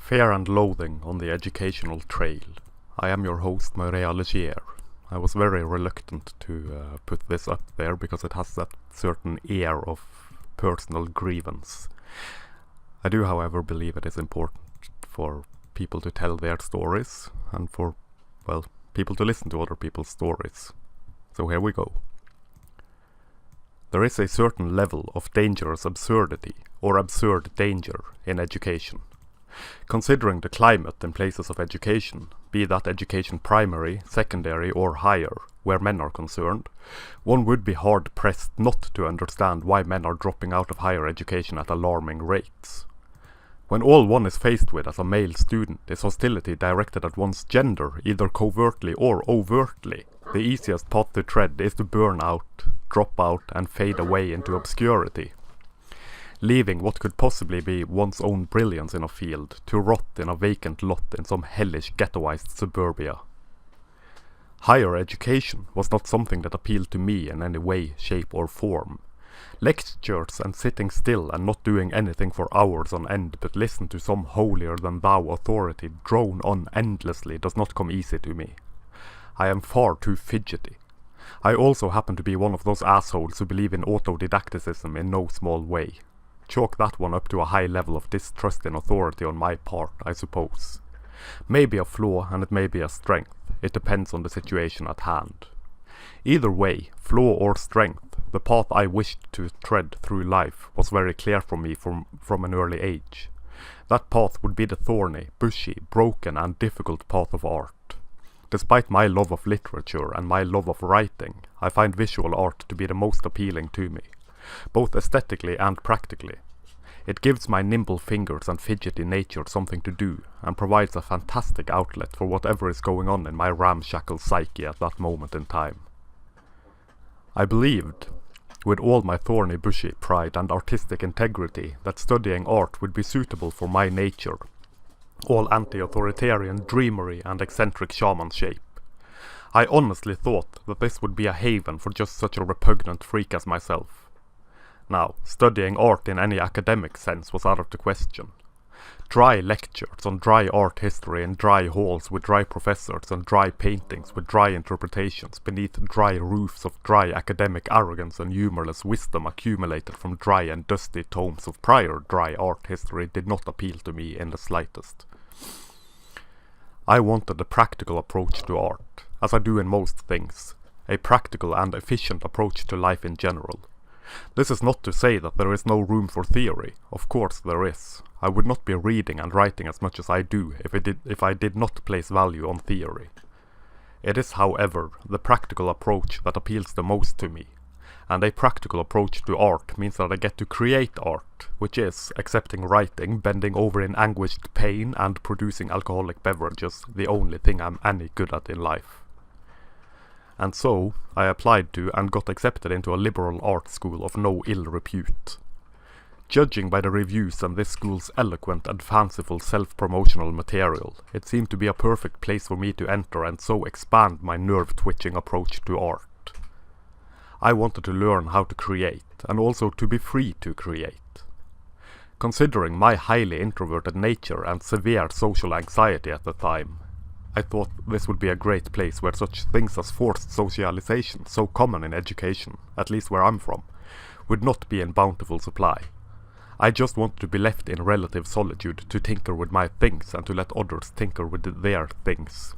Fear and loathing on the educational trail. I am your host, Maria Legier. I was very reluctant to put this up there because it has that certain air of personal grievance. I do, however, believe it is important for people to tell their stories and for, well, people to listen to other people's stories. So here we go. There is a certain level of dangerous absurdity or absurd danger in education. Considering the climate in places of education, be that education primary, secondary or higher, where men are concerned, one would be hard-pressed not to understand why men are dropping out of higher education at alarming rates. When all one is faced with as a male student is hostility directed at one's gender, either covertly or overtly, the easiest path to tread is to burn out, drop out and fade away into obscurity, leaving what could possibly be one's own brilliance in a field to rot in a vacant lot in some hellish ghettoized suburbia. Higher education was not something that appealed to me in any way, shape or form. Lectures and sitting still and not doing anything for hours on end but listen to some holier-than-thou authority drone on endlessly does not come easy to me. I am far too fidgety. I also happen to be one of those assholes who believe in autodidacticism in no small way. Chalk that one up to a high level of distrust in authority on my part, I suppose. Maybe a flaw and it may be a strength. It depends on the situation at hand. Either way, flaw or strength, the path I wished to tread through life was very clear for me from an early age. That path would be the thorny, bushy, broken and difficult path of art. Despite my love of literature and my love of writing, I find visual art to be the most appealing to me, both aesthetically and practically. It gives my nimble fingers and fidgety nature something to do, and provides a fantastic outlet for whatever is going on in my ramshackle psyche at that moment in time. I believed, with all my thorny bushy pride and artistic integrity, that studying art would be suitable for my nature, all anti-authoritarian dreamery and eccentric shamanship. I honestly thought that this would be a haven for just such a repugnant freak as myself. Now, studying art in any academic sense was out of the question. Dry lectures on dry art history in dry halls with dry professors and dry paintings with dry interpretations beneath dry roofs of dry academic arrogance and humorless wisdom accumulated from dry and dusty tomes of prior dry art history did not appeal to me in the slightest. I wanted a practical approach to art, as I do in most things, a practical and efficient approach to life in general. This is not to say that there is no room for theory. Of course there is. I would not be reading and writing as much as I do if I did not place value on theory. It is, however, the practical approach that appeals the most to me, and a practical approach to art means that I get to create art, which is, excepting writing, bending over in anguished pain and producing alcoholic beverages, the only thing I'm any good at in life. And so, I applied to and got accepted into a liberal art school of no ill repute. Judging by the reviews and this school's eloquent and fanciful self-promotional material, it seemed to be a perfect place for me to enter and so expand my nerve-twitching approach to art. I wanted to learn how to create, and also to be free to create. Considering my highly introverted nature and severe social anxiety at the time, I thought this would be a great place where such things as forced socialization, so common in education, at least where I'm from, would not be in bountiful supply. I just wanted to be left in relative solitude to tinker with my things and to let others tinker with their things.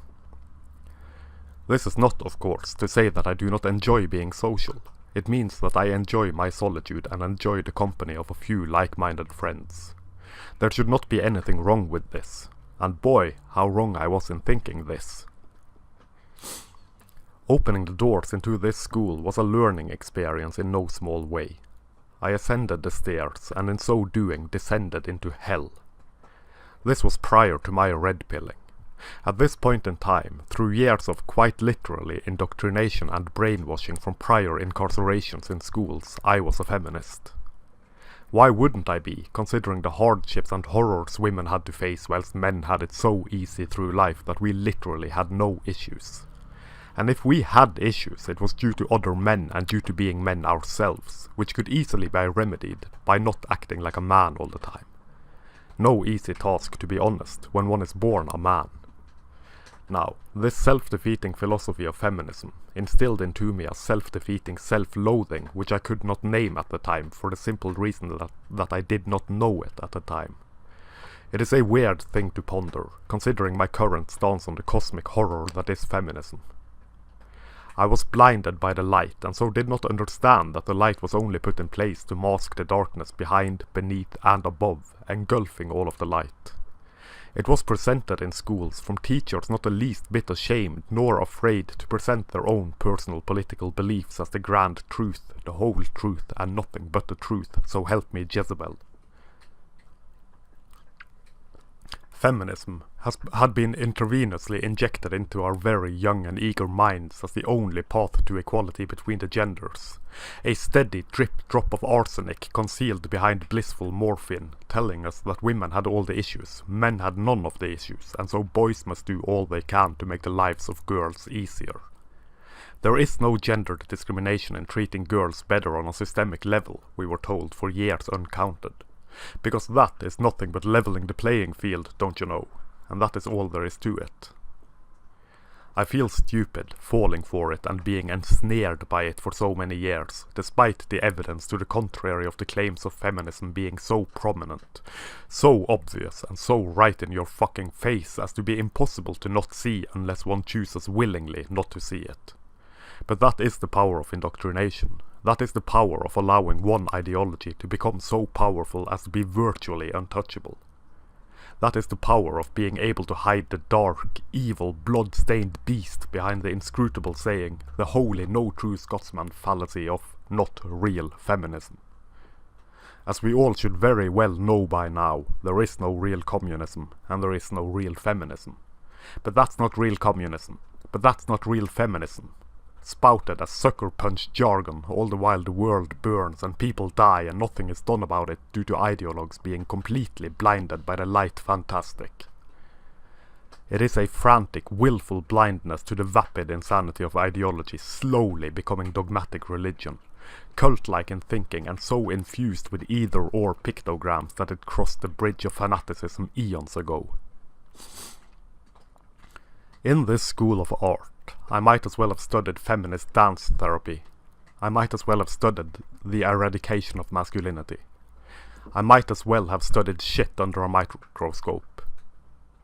This is not, of course, to say that I do not enjoy being social. It means that I enjoy my solitude and enjoy the company of a few like-minded friends. There should not be anything wrong with this. And boy, how wrong I was in thinking this. Opening the doors into this school was a learning experience in no small way. I ascended the stairs, and in so doing descended into hell. This was prior to my red-pilling. At this point in time, through years of quite literally indoctrination and brainwashing from prior incarcerations in schools, I was a feminist. Why wouldn't I be, considering the hardships and horrors women had to face whilst men had it so easy through life that we literally had no issues? And if we had issues, it was due to other men and due to being men ourselves, which could easily be remedied by not acting like a man all the time. No easy task, to be honest, when one is born a man. Now, this self-defeating philosophy of feminism instilled into me a self-defeating self-loathing which I could not name at the time for the simple reason that I did not know it at the time. It is a weird thing to ponder, considering my current stance on the cosmic horror that is feminism. I was blinded by the light, and so did not understand that the light was only put in place to mask the darkness behind, beneath, and above, engulfing all of the light. It was presented in schools from teachers not the least bit ashamed nor afraid to present their own personal political beliefs as the grand truth, the whole truth, and nothing but the truth, so help me Jezebel. Feminism had been intravenously injected into our very young and eager minds as the only path to equality between the genders. A steady drip-drop of arsenic concealed behind blissful morphine, telling us that women had all the issues, men had none of the issues, and so boys must do all they can to make the lives of girls easier. There is no gender discrimination in treating girls better on a systemic level, we were told for years uncounted. Because that is nothing but leveling the playing field, don't you know, and that is all there is to it. I feel stupid, falling for it and being ensnared by it for so many years, despite the evidence to the contrary of the claims of feminism being so prominent, so obvious and so right in your fucking face as to be impossible to not see unless one chooses willingly not to see it. But that is the power of indoctrination. That is the power of allowing one ideology to become so powerful as to be virtually untouchable. That is the power of being able to hide the dark, evil, blood-stained beast behind the inscrutable saying, the holy no true Scotsman fallacy of not real feminism. As we all should very well know by now, there is no real communism, and there is no real feminism. But that's not real communism. But that's not real feminism. Spouted as sucker punch jargon all the while the world burns and people die and nothing is done about it due to ideologues being completely blinded by the light fantastic. It is a frantic, willful blindness to the vapid insanity of ideology slowly becoming dogmatic religion, cult-like in thinking and so infused with either-or pictograms that it crossed the bridge of fanaticism eons ago. In this school of art, I might as well have studied feminist dance therapy. I might as well have studied the eradication of masculinity. I might as well have studied shit under a microscope.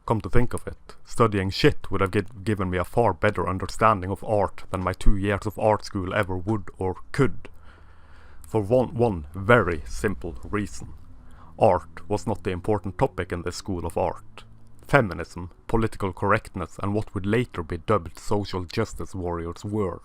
Come to think of it, studying shit would have given me a far better understanding of art than my 2 years of art school ever would or could. For one very simple reason. Art was not the important topic in this school of art. Feminism, political correctness, and what would later be dubbed social justice warriors were.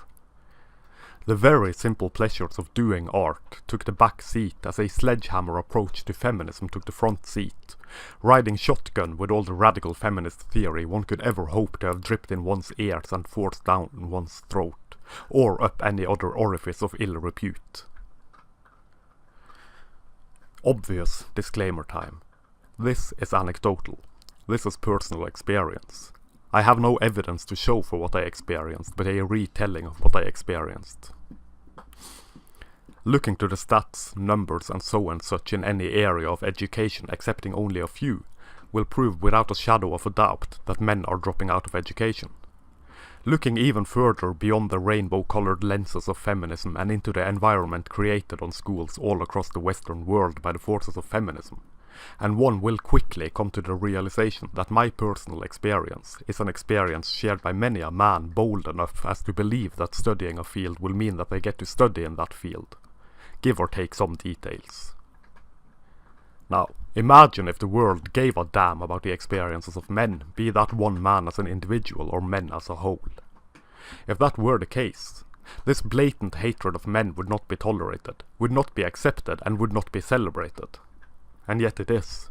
The very simple pleasures of doing art took the back seat as a sledgehammer approach to feminism took the front seat, riding shotgun with all the radical feminist theory one could ever hope to have dripped in one's ears and forced down one's throat, or up any other orifice of ill repute. Obvious disclaimer time. This is anecdotal. This is personal experience. I have no evidence to show for what I experienced, but a retelling of what I experienced. Looking to the stats, numbers and so and such in any area of education excepting only a few, will prove without a shadow of a doubt that men are dropping out of education. Looking even further beyond the rainbow-colored lenses of feminism and into the environment created on schools all across the Western world by the forces of feminism, and one will quickly come to the realization that my personal experience is an experience shared by many a man bold enough as to believe that studying a field will mean that they get to study in that field, give or take some details. Now, imagine if the world gave a damn about the experiences of men, be that one man as an individual or men as a whole. If that were the case, this blatant hatred of men would not be tolerated, would not be accepted, and would not be celebrated. And yet it is.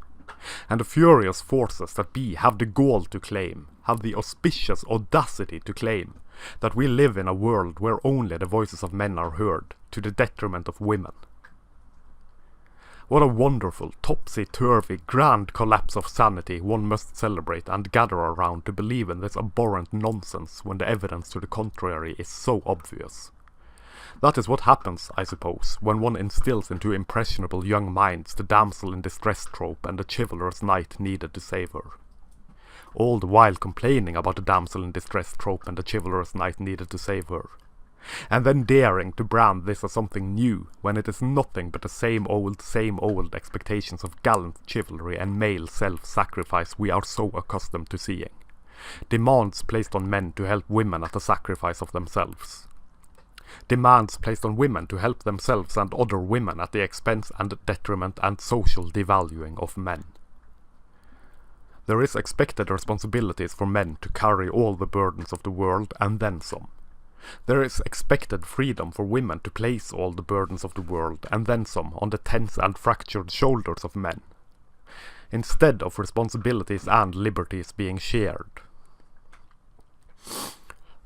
And the furious forces that be have the gall to claim, have the auspicious audacity to claim, that we live in a world where only the voices of men are heard, to the detriment of women. What a wonderful, topsy-turvy, grand collapse of sanity one must celebrate and gather around to believe in this abhorrent nonsense when the evidence to the contrary is so obvious. That is what happens, I suppose, when one instills into impressionable young minds the damsel in distress trope and the chivalrous knight needed to save her. All the while complaining about the damsel in distress trope and the chivalrous knight needed to save her. And then daring to brand this as something new, when it is nothing but the same old expectations of gallant chivalry and male self-sacrifice we are so accustomed to seeing. Demands placed on men to help women at the sacrifice of themselves. Demands placed on women to help themselves and other women at the expense and detriment and social devaluing of men. There is expected responsibilities for men to carry all the burdens of the world and then some. There is expected freedom for women to place all the burdens of the world and then some on the tense and fractured shoulders of men, instead of responsibilities and liberties being shared.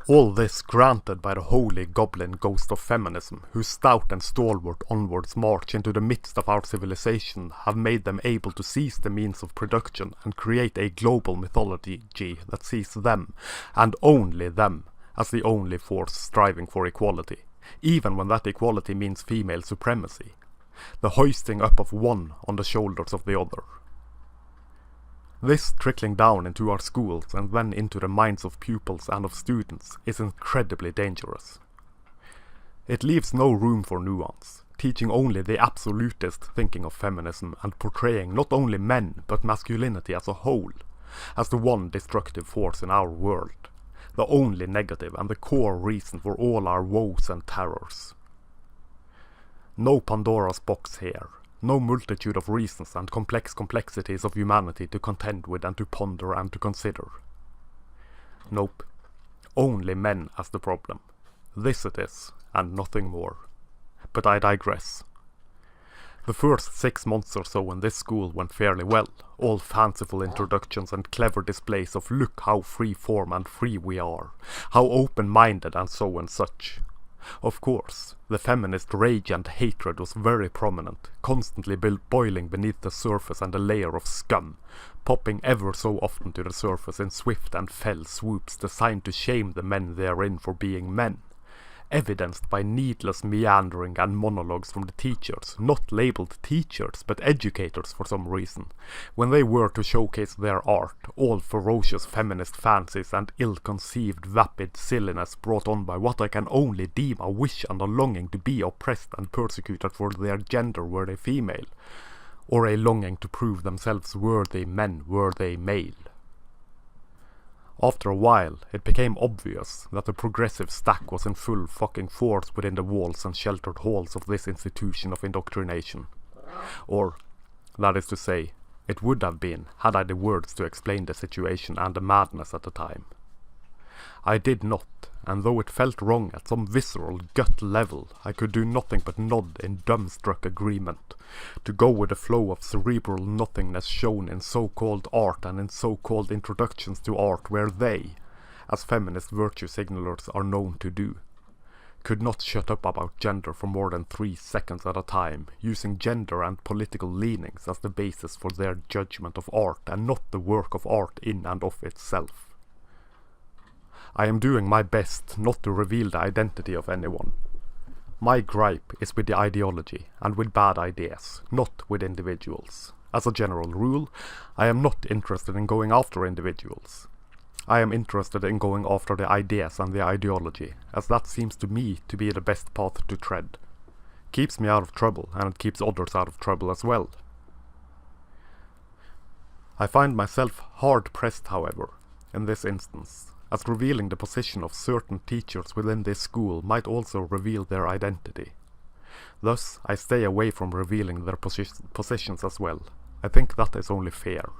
All this granted by the holy goblin ghost of feminism, whose stout and stalwart onwards march into the midst of our civilization have made them able to seize the means of production and create a global mythology that sees them, and only them, as the only force striving for equality, even when that equality means female supremacy, the hoisting up of one on the shoulders of the other. This trickling down into our schools and then into the minds of pupils and of students is incredibly dangerous. It leaves no room for nuance, teaching only the absolutist thinking of feminism and portraying not only men but masculinity as a whole, as the one destructive force in our world, the only negative and the core reason for all our woes and terrors. No Pandora's box here. No multitude of reasons and complexities of humanity to contend with and to ponder and to consider. Nope. Only men as the problem. This it is, and nothing more. But I digress. The first 6 months or so in this school went fairly well, all fanciful introductions and clever displays of look how free form and free we are, how open-minded and so and such. Of course, the feminist rage and hatred was very prominent, constantly boiling beneath the surface and a layer of scum, popping ever so often to the surface in swift and fell swoops designed to shame the men therein for being men, evidenced by needless meandering and monologues from the teachers, not labelled teachers but educators for some reason, when they were to showcase their art, all ferocious feminist fancies and ill-conceived vapid silliness brought on by what I can only deem a wish and a longing to be oppressed and persecuted for their gender were they female, or a longing to prove themselves worthy men were they male. After a while, it became obvious that the progressive stack was in full fucking force within the walls and sheltered halls of this institution of indoctrination. Or, that is to say, it would have been had I the words to explain the situation and the madness at the time. I did not, and though it felt wrong at some visceral gut level, I could do nothing but nod in dumbstruck agreement, to go with the flow of cerebral nothingness shown in so-called art and in so-called introductions to art where they, as feminist virtue signalers are known to do, could not shut up about gender for more than 3 seconds at a time, using gender and political leanings as the basis for their judgment of art and not the work of art in and of itself. I am doing my best not to reveal the identity of anyone. My gripe is with the ideology and with bad ideas, not with individuals. As a general rule, I am not interested in going after individuals. I am interested in going after the ideas and the ideology, as that seems to me to be the best path to tread. Keeps me out of trouble, and it keeps others out of trouble as well. I find myself hard-pressed, however, in this instance, as revealing the position of certain teachers within this school might also reveal their identity. Thus, I stay away from revealing their positions as well. I think that is only fair.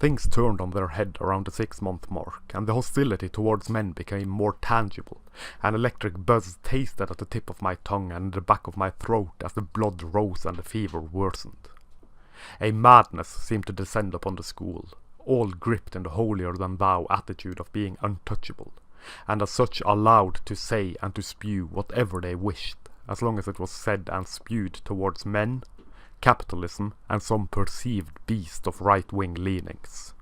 Things turned on their head around the 6-month mark, and the hostility towards men became more tangible. An electric buzz tasted at the tip of my tongue and in the back of my throat as the blood rose and the fever worsened. A madness seemed to descend upon the school, all gripped in the holier-than-thou attitude of being untouchable, and as such allowed to say and to spew whatever they wished, as long as it was said and spewed towards men, capitalism, and some perceived beast of right-wing leanings.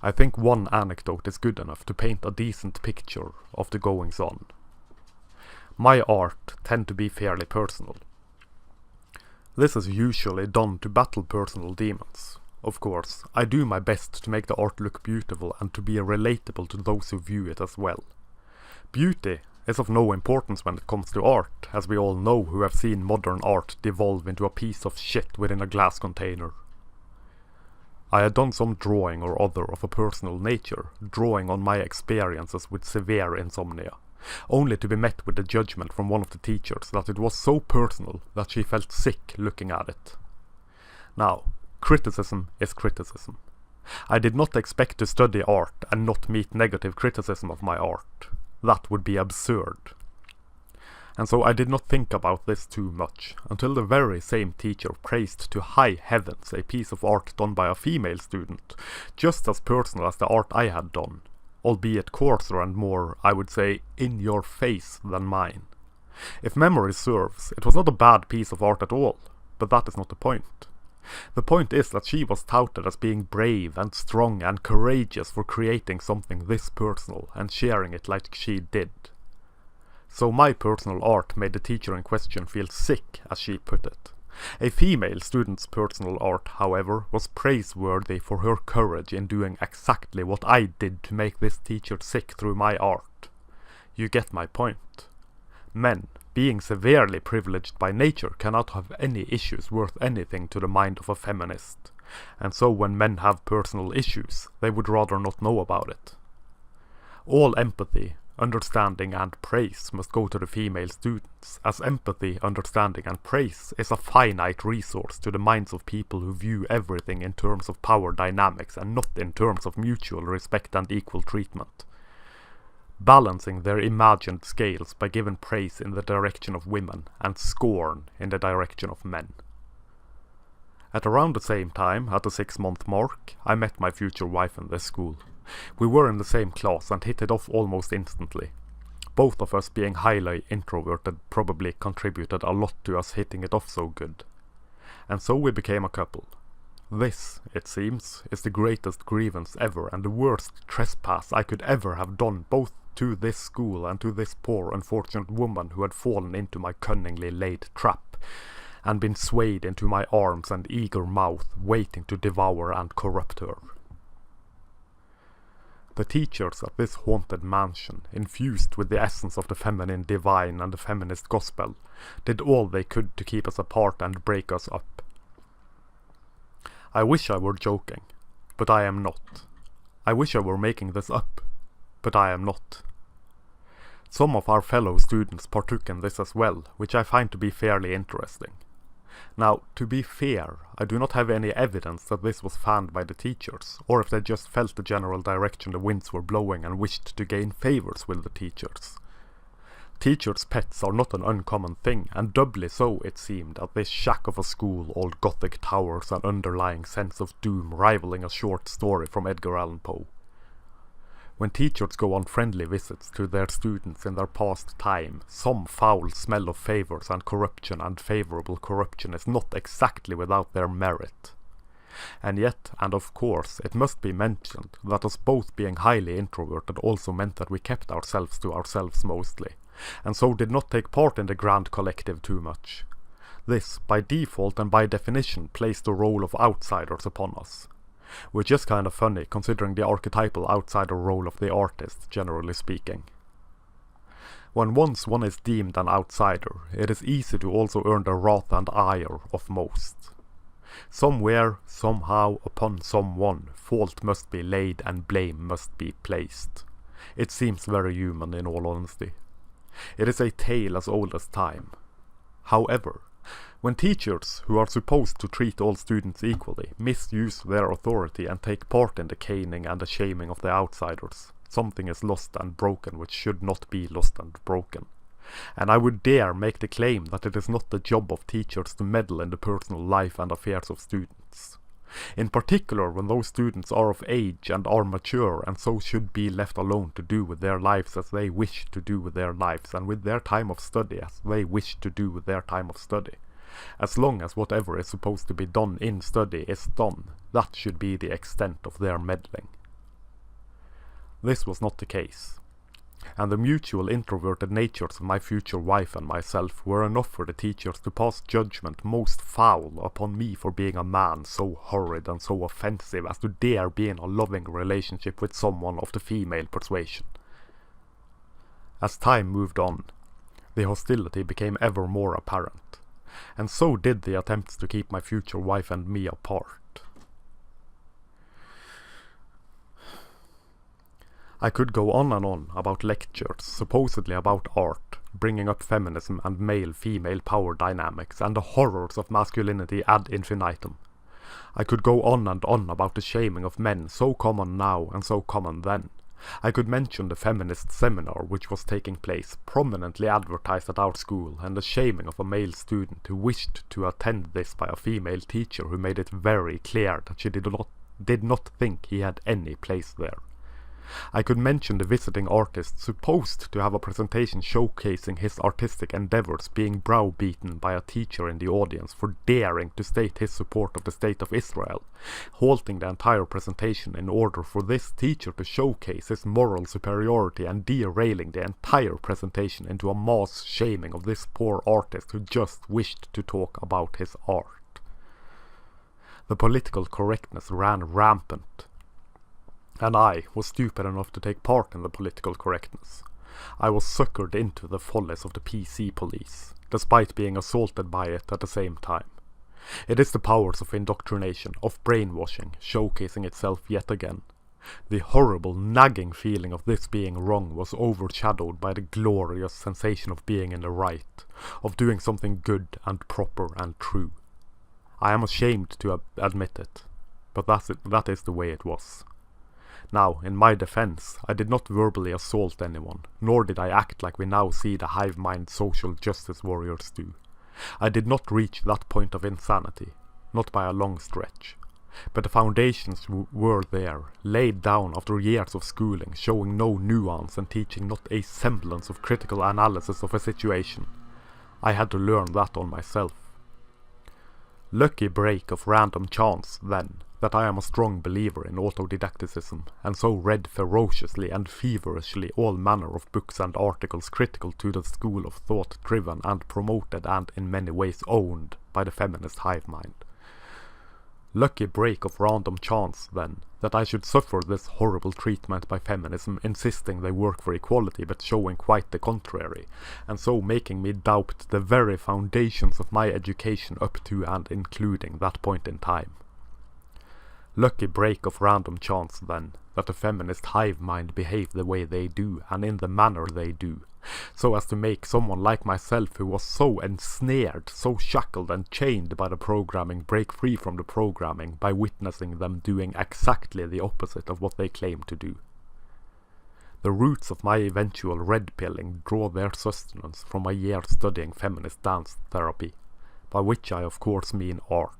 I think one anecdote is good enough to paint a decent picture of the goings-on. my art tend to be fairly personal. This is usually done to battle personal demons. Of course, I do my best to make the art look beautiful and to be relatable to those who view it as well. Beauty is of no importance when it comes to art, as we all know who have seen modern art devolve into a piece of shit within a glass container. I had done some drawing or other of a personal nature, drawing on my experiences with severe insomnia, only to be met with the judgment from one of the teachers that it was so personal that she felt sick looking at it. Now, criticism is criticism. I did not expect to study art and not meet negative criticism of my art. That would be absurd. And so I did not think about this too much, until the very same teacher praised to high heavens a piece of art done by a female student, just as personal as the art I had done, albeit coarser and more, I would say, in your face than mine. If memory serves, it was not a bad piece of art at all, but that is not the point. The point is that she was touted as being brave and strong and courageous for creating something this personal and sharing it like she did. So my personal art made the teacher in question feel sick, as she put it. A female student's personal art, however, was praiseworthy for her courage in doing exactly what I did to make this teacher sick through my art. You get my point. Men, being severely privileged by nature, cannot have any issues worth anything to the mind of a feminist, and so when men have personal issues, they would rather not know about it. All empathy, understanding and praise must go to the female students, as empathy, understanding and praise is a finite resource to the minds of people who view everything in terms of power dynamics and not in terms of mutual respect and equal treatment. Balancing their imagined scales by giving praise in the direction of women and scorn in the direction of men. At around the same time, at the 6-month mark, I met my future wife in this school. We were in the same class and hit it off almost instantly. Both of us being highly introverted probably contributed a lot to us hitting it off so good. And so we became a couple. This, it seems, is the greatest grievance ever and the worst trespass I could ever have done both to this school and to this poor unfortunate woman who had fallen into my cunningly laid trap and been swayed into my arms and eager mouth waiting to devour and corrupt her. The teachers at this haunted mansion, infused with the essence of the feminine divine and the feminist gospel, did all they could to keep us apart and break us up. I wish I were joking, but I am not. I wish I were making this up, but I am not. Some of our fellow students partook in this as well, which I find to be fairly interesting. Now, to be fair, I do not have any evidence that this was fanned by the teachers, or if they just felt the general direction the winds were blowing and wished to gain favours with the teachers. Teachers' pets are not an uncommon thing, and doubly so, it seemed, at this shack of a school, all Gothic towers and underlying sense of doom rivaling a short story from Edgar Allan Poe. When teachers go on friendly visits to their students in their past time, some foul smell of favours and corruption and favourable corruption is not exactly without their merit. And yet, and of course, it must be mentioned that us both being highly introverted also meant that we kept ourselves to ourselves mostly, and so did not take part in the grand collective too much. This, by default and by definition, placed the role of outsiders upon us. Which is kind of funny, considering the archetypal outsider role of the artist, generally speaking. When once one is deemed an outsider, it is easy to also earn the wrath and ire of most. Somewhere, somehow, upon someone, fault must be laid and blame must be placed. It seems very human, in all honesty. It is a tale as old as time. However, when teachers, who are supposed to treat all students equally, misuse their authority and take part in the caning and the shaming of the outsiders, something is lost and broken which should not be lost and broken. And I would dare make the claim that it is not the job of teachers to meddle in the personal life and affairs of students. In particular when those students are of age and are mature and so should be left alone to do with their lives as they wish to do with their lives and with their time of study as they wish to do with their time of study. As long as whatever is supposed to be done in study is done, that should be the extent of their meddling. This was not the case. and the mutual introverted natures of my future wife and myself were enough for the teachers to pass judgment most foul upon me for being a man so horrid and so offensive as to dare be in a loving relationship with someone of the female persuasion. As time moved on, the hostility became ever more apparent, and so did the attempts to keep my future wife and me apart. I could go on and on about lectures, supposedly about art, bringing up feminism and male-female power dynamics and the horrors of masculinity ad infinitum. I could go on and on about the shaming of men, so common now and so common then. I could mention the feminist seminar which was taking place, prominently advertised at our school, and the shaming of a male student who wished to attend this by a female teacher who made it very clear that she did not think he had any place there. I could mention the visiting artist supposed to have a presentation showcasing his artistic endeavors being browbeaten by a teacher in the audience for daring to state his support of the State of Israel, halting the entire presentation in order for this teacher to showcase his moral superiority and derailing the entire presentation into a mass shaming of this poor artist who just wished to talk about his art. The political correctness ran rampant, and I was stupid enough to take part in the political correctness. I was suckered into the follies of the PC police, despite being assaulted by it at the same time. It is the powers of indoctrination, of brainwashing, showcasing itself yet again. The horrible, nagging feeling of this being wrong was overshadowed by the glorious sensation of being in the right, of doing something good and proper and true. I am ashamed to admit it, but that is the way it was. Now, in my defense, I did not verbally assault anyone, nor did I act like we now see the hive-mind social justice warriors do. I did not reach that point of insanity, not by a long stretch. But the foundations were there, laid down after years of schooling, showing no nuance and teaching not a semblance of critical analysis of a situation. I had to learn that on myself. Lucky break of random chance, then, that I am a strong believer in autodidacticism, and so read ferociously and feverishly all manner of books and articles critical to the school of thought driven and promoted and in many ways owned by the feminist hive mind. Lucky break of random chance, then, that I should suffer this horrible treatment by feminism insisting they work for equality but showing quite the contrary, and so making me doubt the very foundations of my education up to and including that point in time. Lucky break of random chance, then, that the feminist hive mind behave the way they do, and in the manner they do, so as to make someone like myself who was so ensnared, so shackled and chained by the programming break free from the programming by witnessing them doing exactly the opposite of what they claim to do. The roots of my eventual red-pilling draw their sustenance from a year studying feminist dance therapy, by which I of course mean art.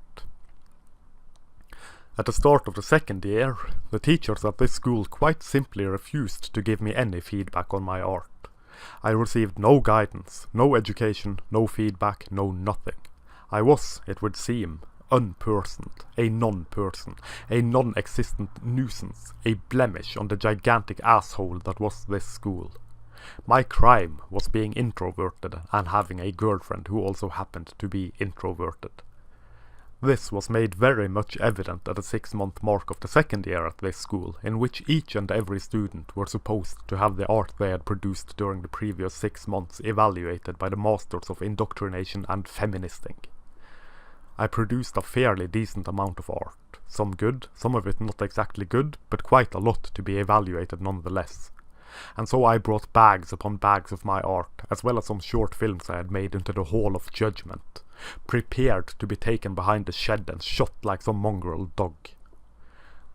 At the start of the second year, the teachers at this school quite simply refused to give me any feedback on my art. I received no guidance, no education, no feedback, no nothing. I was, it would seem, unpersoned, a non-person, a non-existent nuisance, a blemish on the gigantic asshole that was this school. My crime was being introverted and having a girlfriend who also happened to be introverted. This was made very much evident at the 6-month mark of the second year at this school, in which each and every student were supposed to have the art they had produced during the previous 6 months evaluated by the masters of indoctrination and feministing. I produced a fairly decent amount of art, some good, some of it not exactly good, but quite a lot to be evaluated nonetheless. And so I brought bags upon bags of my art, as well as some short films I had made into the Hall of Judgment, prepared to be taken behind the shed and shot like some mongrel dog.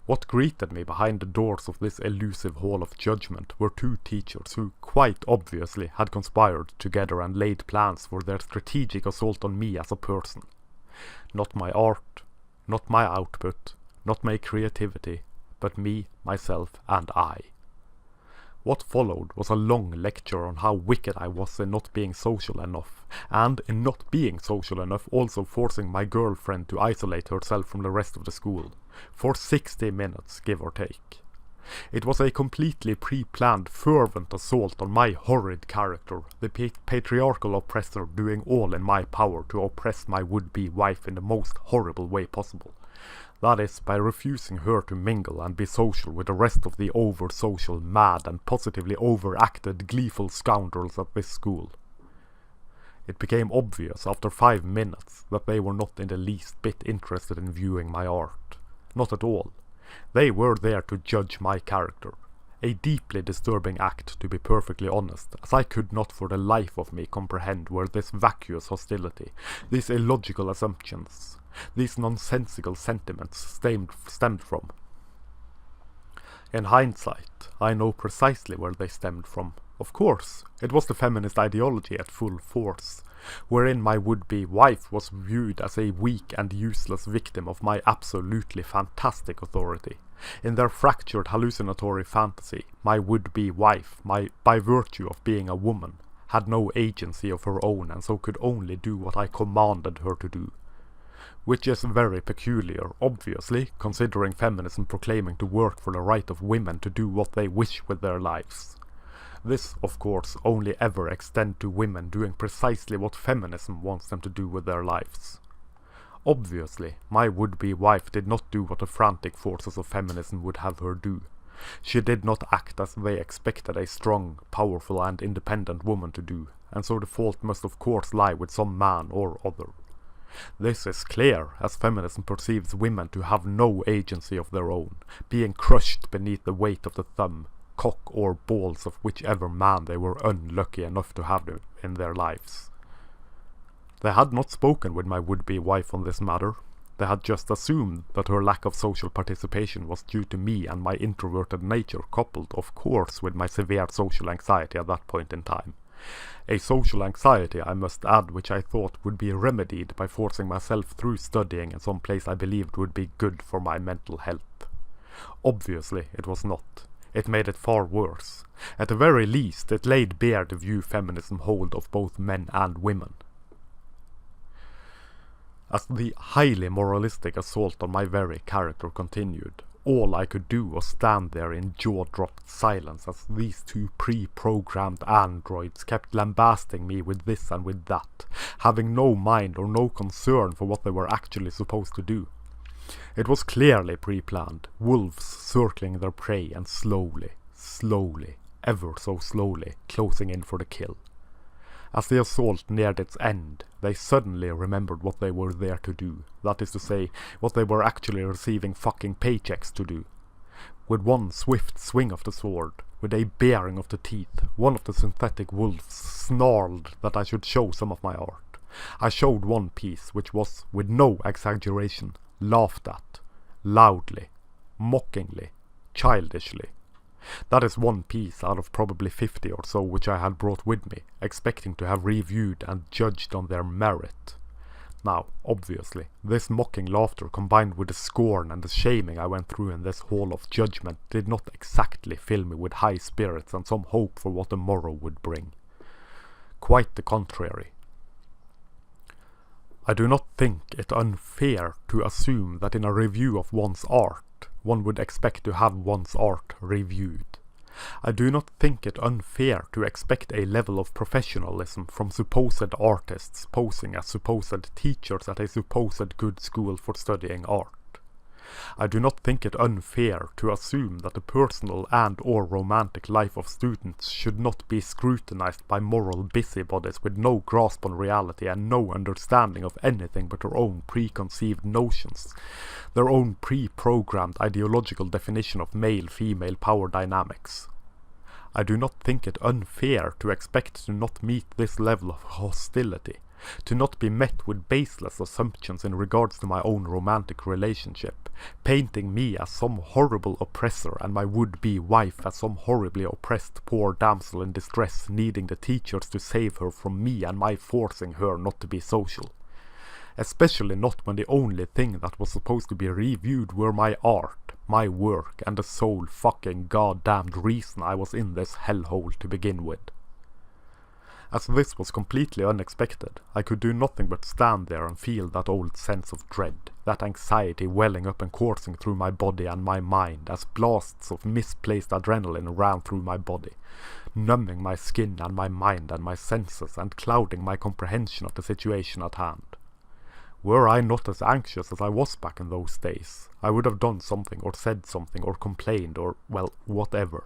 What greeted me behind the doors of this elusive Hall of Judgment were 2 teachers who quite obviously had conspired together and laid plans for their strategic assault on me as a person. Not my art, not my output, not my creativity, but me, myself, and I. What followed was a long lecture on how wicked I was in not being social enough, and in not being social enough also forcing my girlfriend to isolate herself from the rest of the school, for 60 minutes, give or take. It was a completely pre-planned, fervent assault on my horrid character, the patriarchal oppressor doing all in my power to oppress my would-be wife in the most horrible way possible. That is, by refusing her to mingle and be social with the rest of the over-social, mad and positively overacted, gleeful scoundrels at this school. It became obvious after 5 minutes that they were not in the least bit interested in viewing my art. Not at all. They were there to judge my character. A deeply disturbing act, to be perfectly honest, as I could not for the life of me comprehend where this vacuous hostility, these illogical assumptions, these nonsensical sentiments stemmed from. In hindsight, I know precisely where they stemmed from. Of course, it was the feminist ideology at full force, wherein my would-be wife was viewed as a weak and useless victim of my absolutely fantastic authority. In their fractured hallucinatory fantasy, my would-be wife, by virtue of being a woman, had no agency of her own and so could only do what I commanded her to do. Which is very peculiar, obviously, considering feminism proclaiming to work for the right of women to do what they wish with their lives. This, of course, only ever extends to women doing precisely what feminism wants them to do with their lives. Obviously, my would-be wife did not do what the frantic forces of feminism would have her do. She did not act as they expected a strong, powerful and independent woman to do, and so the fault must of course lie with some man or other. This is clear, as feminism perceives women to have no agency of their own, being crushed beneath the weight of the thumb, cock or balls of whichever man they were unlucky enough to have in their lives. They had not spoken with my would-be wife on this matter. They had just assumed that her lack of social participation was due to me and my introverted nature, coupled, of course, with my severe social anxiety at that point in time. A social anxiety, I must add, which I thought would be remedied by forcing myself through studying in some place I believed would be good for my mental health. Obviously, it was not. It made it far worse. At the very least, it laid bare the view feminism hold of both men and women. As the highly moralistic assault on my very character continued, all I could do was stand there in jaw-dropped silence as these two pre-programmed androids kept lambasting me with this and with that, having no mind or no concern for what they were actually supposed to do. It was clearly pre-planned, wolves circling their prey and slowly, ever so slowly, closing in for the kill. As the assault neared its end, they suddenly remembered what they were there to do, that is to say, what they were actually receiving fucking paychecks to do. With one swift swing of the sword, with a baring of the teeth, one of the synthetic wolves snarled that I should show some of my art. I showed one piece, which was, with no exaggeration, laughed at, loudly, mockingly, childishly. That is one piece out of probably 50 or so which I had brought with me, expecting to have reviewed and judged on their merit. Now, obviously, this mocking laughter combined with the scorn and the shaming I went through in this hall of judgment did not exactly fill me with high spirits and some hope for what the morrow would bring. Quite the contrary. I do not think it unfair to assume that in a review of one's art, one would expect to have one's art reviewed. I do not think it unfair to expect a level of professionalism from supposed artists posing as supposed teachers at a supposed good school for studying art. I do not think it unfair to assume that the personal and or romantic life of students should not be scrutinized by moral busybodies with no grasp on reality and no understanding of anything but their own preconceived notions, their own pre-programmed ideological definition of male-female power dynamics. I do not think it unfair to expect to not meet this level of hostility, to not be met with baseless assumptions in regards to my own romantic relationship, painting me as some horrible oppressor and my would-be wife as some horribly oppressed poor damsel in distress needing the teachers to save her from me and my forcing her not to be social. Especially not when the only thing that was supposed to be reviewed were my art, my work, and the sole fucking goddamned reason I was in this hellhole to begin with. As this was completely unexpected, I could do nothing but stand there and feel that old sense of dread, that anxiety welling up and coursing through my body and my mind as blasts of misplaced adrenaline ran through my body, numbing my skin and my mind and my senses and clouding my comprehension of the situation at hand. Were I not as anxious as I was back in those days, I would have done something or said something or complained or, well, whatever.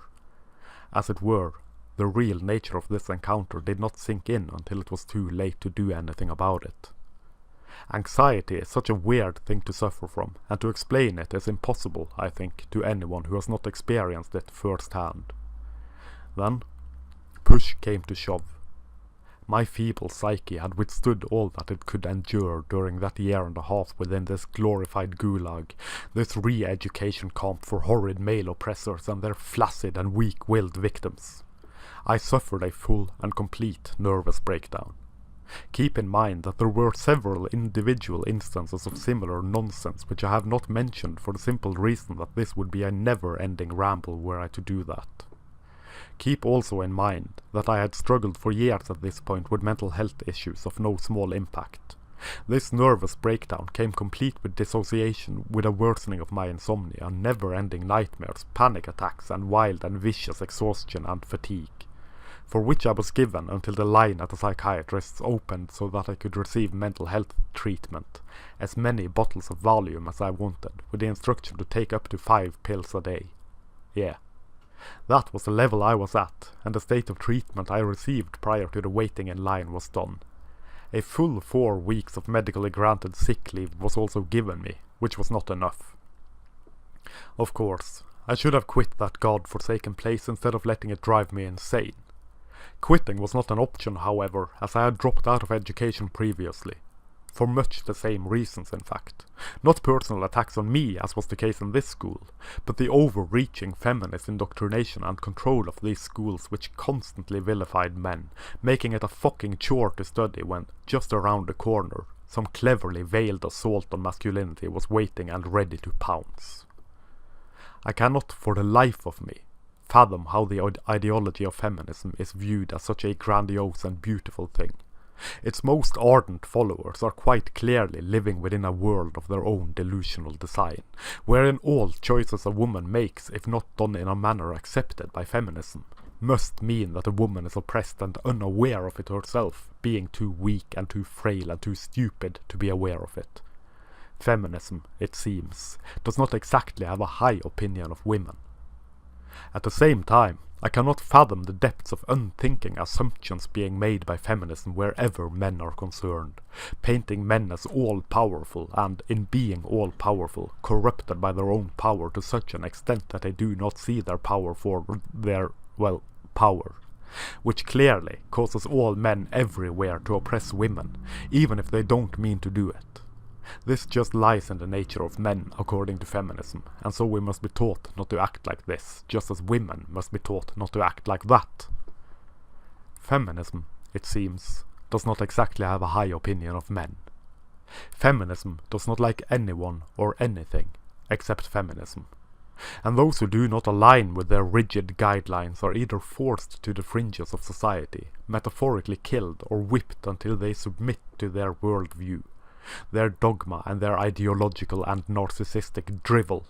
As it were, the real nature of this encounter did not sink in until it was too late to do anything about it. Anxiety is such a weird thing to suffer from, and to explain it is impossible, I think, to anyone who has not experienced it firsthand. Then, push came to shove. My feeble psyche had withstood all that it could endure during that year and a half within this glorified gulag, this re-education camp for horrid male oppressors and their flaccid and weak-willed victims. I suffered a full and complete nervous breakdown. Keep in mind that there were several individual instances of similar nonsense which I have not mentioned for the simple reason that this would be a never-ending ramble were I to do that. Keep also in mind that I had struggled for years at this point with mental health issues of no small impact. This nervous breakdown came complete with dissociation, with a worsening of my insomnia, never-ending nightmares, panic attacks, and wild and vicious exhaustion and fatigue, for which I was given until the line at the psychiatrist's opened so that I could receive mental health treatment, as many bottles of Valium as I wanted, with the instruction to take up to 5 pills a day. Yeah. That was the level I was at, and the state of treatment I received prior to the waiting in line was done. A full 4 weeks of medically granted sick leave was also given me, which was not enough. Of course, I should have quit that god-forsaken place instead of letting it drive me insane. Quitting was not an option, however, as I had dropped out of education previously. For much the same reasons, in fact. Not personal attacks on me, as was the case in this school, but the overreaching feminist indoctrination and control of these schools which constantly vilified men, making it a fucking chore to study when, just around the corner, some cleverly veiled assault on masculinity was waiting and ready to pounce. I cannot, for the life of me, fathom how the ideology of feminism is viewed as such a grandiose and beautiful thing. Its most ardent followers are quite clearly living within a world of their own delusional design, wherein all choices a woman makes, if not done in a manner accepted by feminism, must mean that a woman is oppressed and unaware of it herself, being too weak and too frail and too stupid to be aware of it. Feminism, it seems, does not exactly have a high opinion of women. At the same time, I cannot fathom the depths of unthinking assumptions being made by feminism wherever men are concerned, painting men as all-powerful and, in being all-powerful, corrupted by their own power to such an extent that they do not see their power for their, well, power, which clearly causes all men everywhere to oppress women, even if they don't mean to do it. This just lies in the nature of men, according to feminism, and so we must be taught not to act like this, just as women must be taught not to act like that. Feminism, it seems, does not exactly have a high opinion of men. Feminism does not like anyone or anything, except feminism. And those who do not align with their rigid guidelines are either forced to the fringes of society, metaphorically killed or whipped until they submit to their worldview, their dogma and their ideological and narcissistic drivel.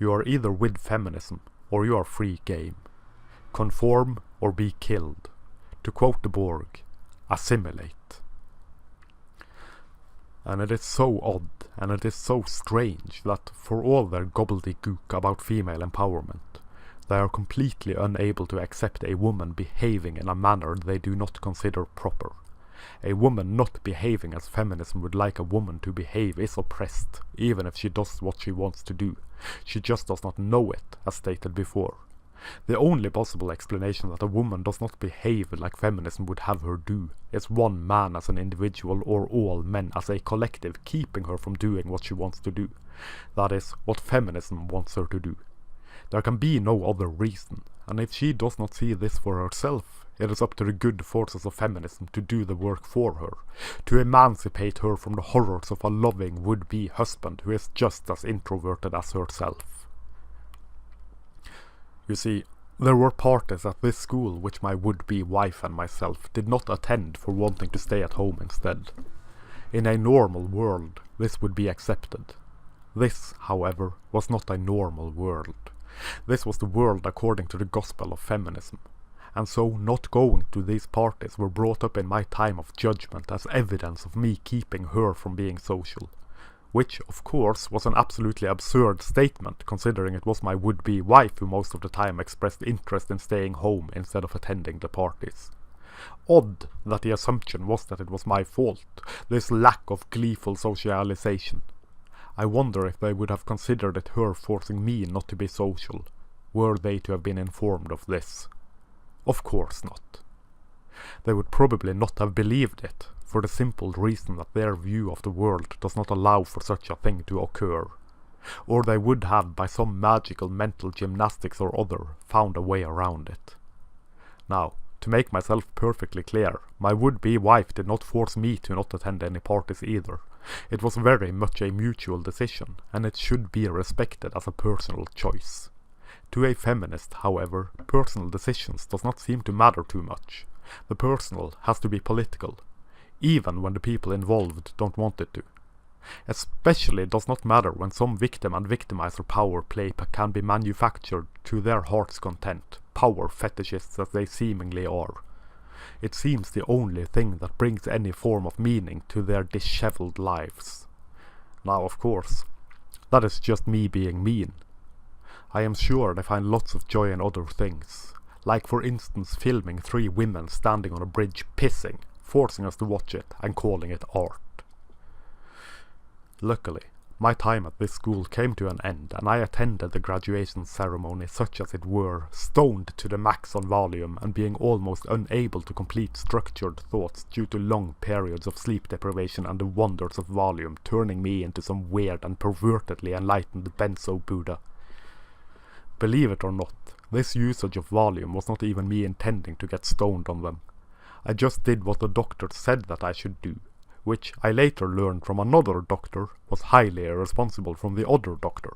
You are either with feminism or you are free game. Conform or be killed. To quote the Borg, assimilate. And it is so odd and it is so strange that for all their gobbledygook about female empowerment, they are completely unable to accept a woman behaving in a manner they do not consider proper. A woman not behaving as feminism would like a woman to behave is oppressed, even if she does what she wants to do. She just does not know it, as stated before. The only possible explanation that a woman does not behave like feminism would have her do is one man as an individual or all men as a collective keeping her from doing what she wants to do. That is, what feminism wants her to do. There can be no other reason, and if she does not see this for herself, it is up to the good forces of feminism to do the work for her, to emancipate her from the horrors of a loving would-be husband who is just as introverted as herself. You see, There were parties at this school which my would-be wife and myself did not attend for wanting to stay at home instead. In a normal world, this would be accepted. This, however, was not a normal world. This was the world according to the gospel of feminism, and so not going to these parties were brought up in my time of judgment as evidence of me keeping her from being social. Which, of course, was an absolutely absurd statement, considering it was my would-be wife who most of the time expressed interest in staying home instead of attending the parties. Odd that the assumption was that it was my fault, this lack of gleeful socialization. I wonder if they would have considered it her forcing me not to be social, were they to have been informed of this. Of course not. They would probably not have believed it, for the simple reason that their view of the world does not allow for such a thing to occur. Or they would have, by some magical mental gymnastics or other, found a way around it. Now, to make myself perfectly clear, my would-be wife did not force me to not attend any parties either. It was very much a mutual decision, and it should be respected as a personal choice. To a feminist, however, personal decisions does not seem to matter too much. The personal has to be political, even when the people involved don't want it to. Especially does not matter when some victim and victimizer power play can be manufactured to their heart's content, power fetishists as they seemingly are. It seems the only thing that brings any form of meaning to their dishevelled lives. Now, of course, that is just me being mean. I am sure they find lots of joy in other things, like for instance filming 3 women standing on a bridge pissing, forcing us to watch it and calling it art. Luckily, my time at this school came to an end and I attended the graduation ceremony such as it were, stoned to the max on volume and being almost unable to complete structured thoughts due to long periods of sleep deprivation and the wonders of volume turning me into some weird and pervertedly enlightened benzo Buddha. Believe it or not, this usage of volume was not even me intending to get stoned on them. I just did what the doctor said that I should do, which I later learned from another doctor was highly irresponsible from the other doctor.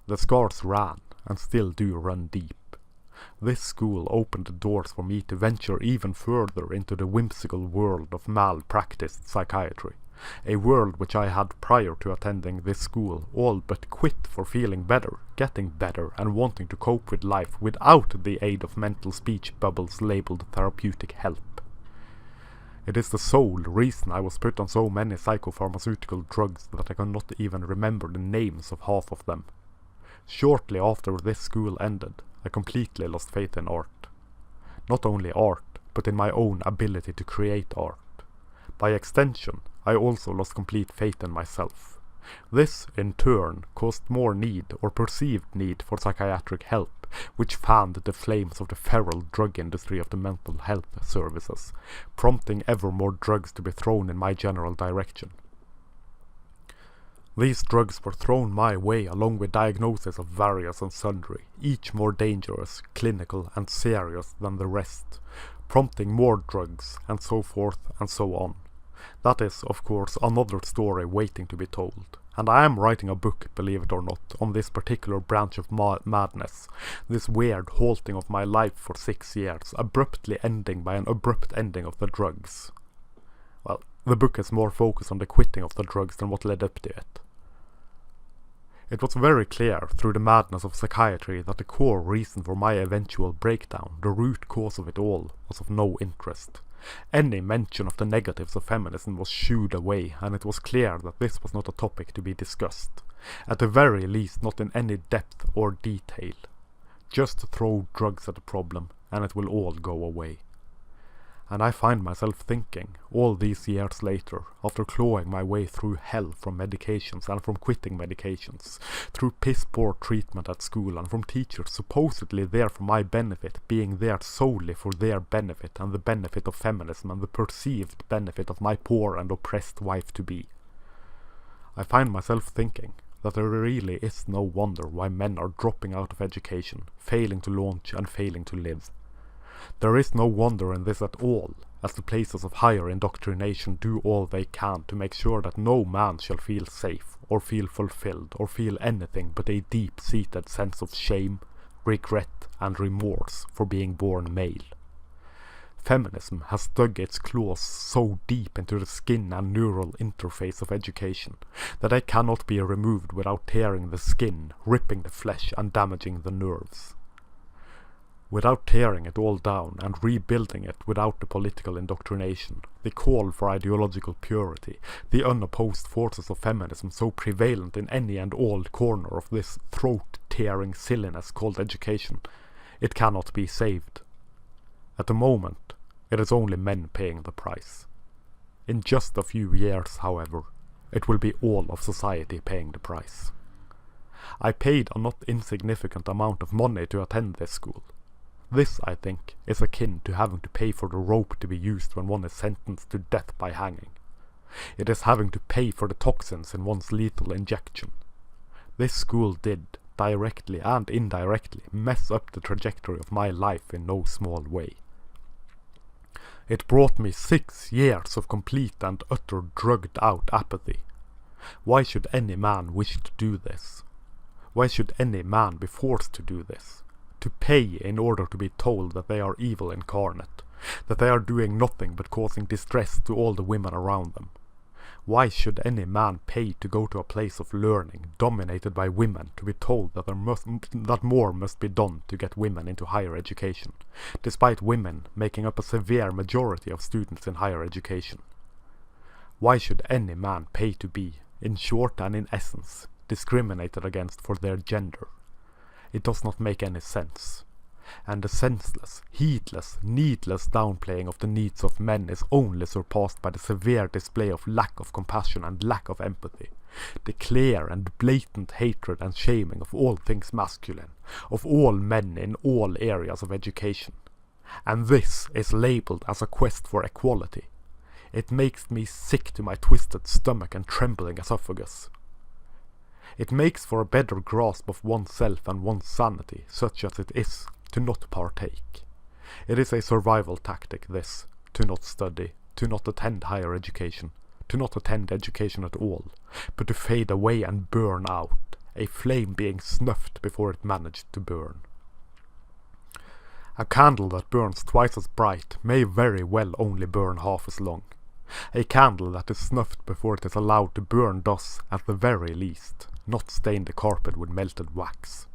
The scars ran, and still do run deep. This school opened the doors for me to venture even further into the whimsical world of malpracticed psychiatry, a world which I had prior to attending this school all but quit for feeling better, getting better, and wanting to cope with life without the aid of mental speech bubbles labelled therapeutic help. It is the sole reason I was put on so many psychopharmaceutical drugs that I cannot even remember the names of half of them. Shortly after this school ended, I completely lost faith in art. Not only art, but in my own ability to create art. By extension, I also lost complete faith in myself. This, in turn, caused more need or perceived need for psychiatric help, which fanned the flames of the feral drug industry of the mental health services, prompting ever more drugs to be thrown in my general direction. These drugs were thrown my way along with diagnoses of various and sundry, each more dangerous, clinical and serious than the rest, prompting more drugs, and so forth and so on. That is, of course, another story waiting to be told, and I am writing a book, believe it or not, on this particular branch of madness, this weird halting of my life for 6 years, abruptly ending by an abrupt ending of the drugs. Well, the book is more focused on the quitting of the drugs than what led up to it. It was very clear through the madness of psychiatry that the core reason for my eventual breakdown, the root cause of it all, was of no interest. Any mention of the negatives of feminism was shooed away, and it was clear that this was not a topic to be discussed, at the very least not in any depth or detail. Just throw drugs at the problem, and it will all go away. And I find myself thinking, all these years later, after clawing my way through hell from medications and from quitting medications, through piss-poor treatment at school and from teachers supposedly there for my benefit, being there solely for their benefit and the benefit of feminism and the perceived benefit of my poor and oppressed wife-to-be. I find myself thinking that there really is no wonder why men are dropping out of education, failing to launch and failing to live. There is no wonder in this at all, as the places of higher indoctrination do all they can to make sure that no man shall feel safe, or feel fulfilled, or feel anything but a deep-seated sense of shame, regret and remorse for being born male. Feminism has dug its claws so deep into the skin and neural interface of education that they cannot be removed without tearing the skin, ripping the flesh and damaging the nerves. Without tearing it all down and rebuilding it without the political indoctrination, the call for ideological purity, the unopposed forces of feminism so prevalent in any and all corner of this throat-tearing silliness called education, it cannot be saved. At the moment, it is only men paying the price. In just a few years, however, it will be all of society paying the price. I paid a not insignificant amount of money to attend this school. This, I think, is akin to having to pay for the rope to be used when one is sentenced to death by hanging. It is having to pay for the toxins in one's lethal injection. This school did, directly and indirectly, mess up the trajectory of my life in no small way. It brought me 6 years of complete and utter drugged-out apathy. Why should any man wish to do this? Why should any man be forced to do this? To pay in order to be told that they are evil incarnate, that they are doing nothing but causing distress to all the women around them. Why should any man pay to go to a place of learning dominated by women to be told that that more must be done to get women into higher education, despite women making up a severe majority of students in higher education? Why should any man pay to be, in short and in essence, discriminated against for their gender? It does not make any sense. And the senseless, heedless, needless downplaying of the needs of men is only surpassed by the severe display of lack of compassion and lack of empathy, the clear and blatant hatred and shaming of all things masculine, of all men in all areas of education. And this is labelled as a quest for equality. It makes me sick to my twisted stomach and trembling esophagus. It makes for a better grasp of oneself and one's sanity, such as it is, to not partake. It is a survival tactic, this, to not study, to not attend higher education, to not attend education at all, but to fade away and burn out, a flame being snuffed before it managed to burn. A candle that burns twice as bright may very well only burn half as long. A candle that is snuffed before it is allowed to burn does, at the very least, not stain the carpet with melted wax.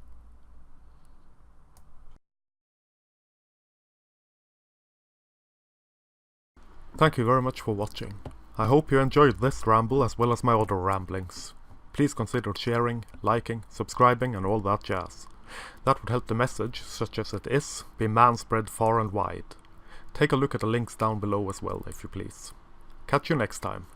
Thank you very much for watching. I hope you enjoyed this ramble as well as my other ramblings. Please consider sharing, liking, subscribing and all that jazz. That would help the message, such as it is, be manspread far and wide. Take a look at the links down below as well, if you please. Catch you next time.